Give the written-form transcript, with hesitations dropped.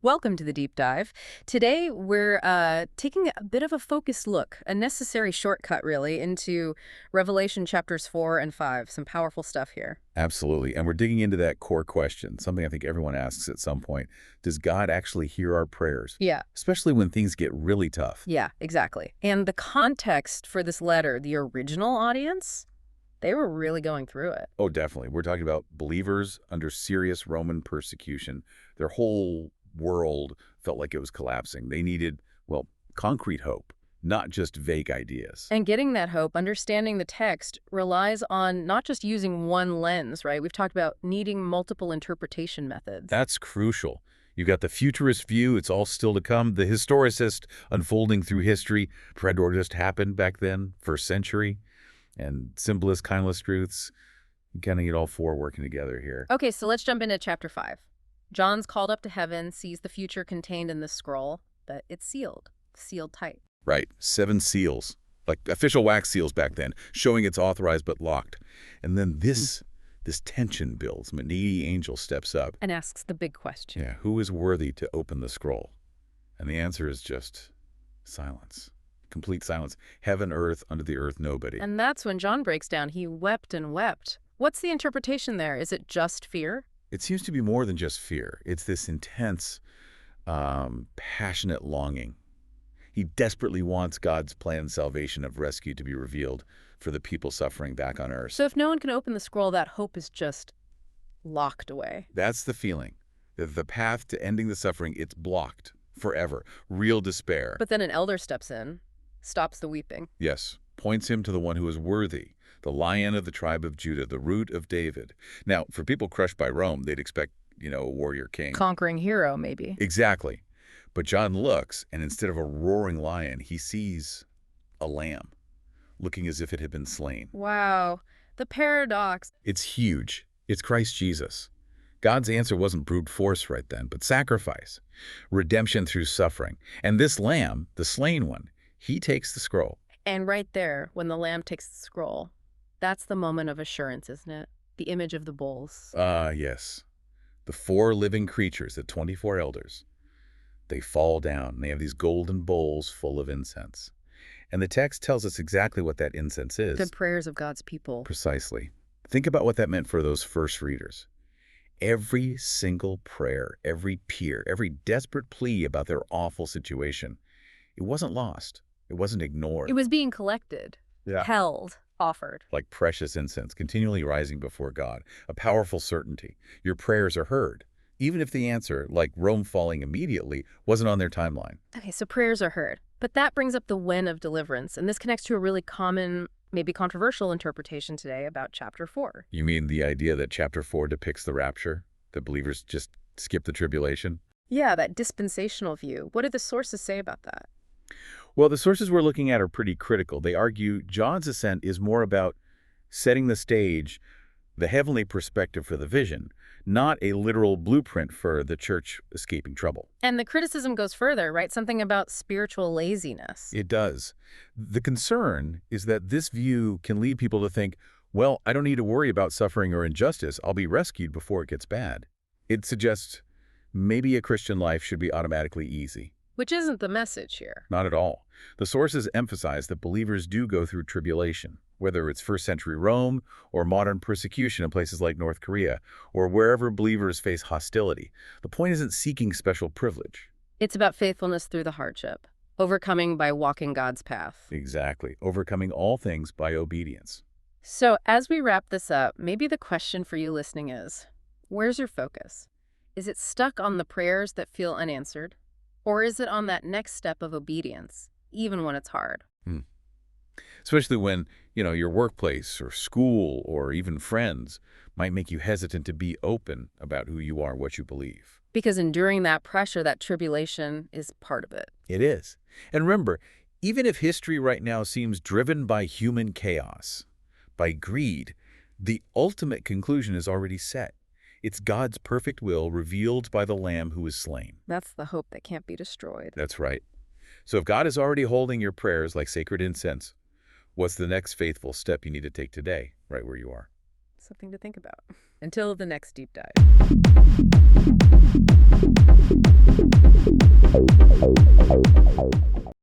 Welcome to the deep dive. Today we're taking a bit of a focused look, a necessary shortcut really, into Revelation chapters 4 and 5. Some powerful stuff here. Absolutely. And we're digging into that core question, something I think everyone asks at some point. Does God actually hear our prayers? Yeah. Especially when things get really tough. Yeah, exactly. And the context for this letter, the original audience, they were really going through it. Oh, definitely. We're talking about believers under serious Roman persecution. Their whole world felt like it was collapsing. They needed, well, concrete hope, not just vague ideas. And getting that hope, understanding the text, relies on not just using one lens, right? We've talked about needing multiple interpretation methods. That's crucial. You've got the futurist view, it's all still to come. The historicist unfolding through history. Predor just happened back then, first century. And symbolist, kindless truths. You kind of get all four working together here. Okay, so let's jump into chapter 5. John's called up to heaven, sees the future contained in the scroll, but it's sealed tight. Right, 7 seals, like official wax seals back then, showing it's authorized but locked. And then this tension builds. An needy angel steps up. And asks the big question. Yeah, who is worthy to open the scroll? And the answer is just silence. Complete silence. Heaven, earth, under the earth, nobody. And that's when John breaks down. He wept and wept. What's the interpretation there? Is it just fear? It seems to be more than just fear. It's this intense, passionate longing. He desperately wants God's planned salvation of rescue to be revealed for the people suffering back on earth. So if no one can open the scroll, that hope is just locked away. That's the feeling. That the path to ending the suffering, it's blocked forever. Real despair. But then an elder steps in, stops the weeping. Yes, points him to the one who is worthy, the Lion of the tribe of Judah, the root of David. Now, for people crushed by Rome, they'd expect, a warrior king. Conquering hero, maybe. Exactly. But John looks, and instead of a roaring lion, he sees a lamb, looking as if it had been slain. Wow. The paradox. It's huge. It's Christ Jesus. God's answer wasn't brute force right then, but sacrifice, redemption through suffering. And this lamb, the slain one, he takes the scroll. And right there, when the lamb takes the scroll, that's the moment of assurance, isn't it? The image of the bowls. Yes. The 4 living creatures, the 24 elders, they fall down. They have these golden bowls full of incense. And the text tells us exactly what that incense is. The prayers of God's people. Precisely. Think about what that meant for those first readers. Every single prayer, every desperate plea about their awful situation, it wasn't lost. It wasn't ignored. It was being collected, held, offered. Like precious incense, continually rising before God. A powerful certainty. Your prayers are heard, even if the answer, like Rome falling immediately, wasn't on their timeline. Okay, so prayers are heard. But that brings up the when of deliverance, and this connects to a really common, maybe controversial interpretation today about chapter 4. You mean the idea that chapter 4 depicts the rapture? That believers just skip the tribulation? Yeah, that dispensational view. What do the sources say about that? Well, the sources we're looking at are pretty critical. They argue John's ascent is more about setting the stage, the heavenly perspective for the vision, not a literal blueprint for the church escaping trouble. And the criticism goes further, right? Something about spiritual laziness. It does. The concern is that this view can lead people to think, well, I don't need to worry about suffering or injustice. I'll be rescued before it gets bad. It suggests maybe a Christian life should be automatically easy. Which isn't the message here. Not at all. The sources emphasize that believers do go through tribulation, whether it's first century Rome or modern persecution in places like North Korea, or wherever believers face hostility. The point isn't seeking special privilege. It's about faithfulness through the hardship, overcoming by walking God's path. Exactly. Overcoming all things by obedience. So as we wrap this up, maybe the question for you listening is, where's your focus? Is it stuck on the prayers that feel unanswered? Or is it on that next step of obedience, even when it's hard? Especially when, your workplace or school or even friends might make you hesitant to be open about who you are, what you believe. Because enduring that pressure, that tribulation, is part of it. It is. And remember, even if history right now seems driven by human chaos, by greed, the ultimate conclusion is already set. It's God's perfect will revealed by the Lamb who is slain. That's the hope that can't be destroyed. That's right. So if God is already holding your prayers like sacred incense, what's the next faithful step you need to take today, right where you are? Something to think about. Until the next deep dive.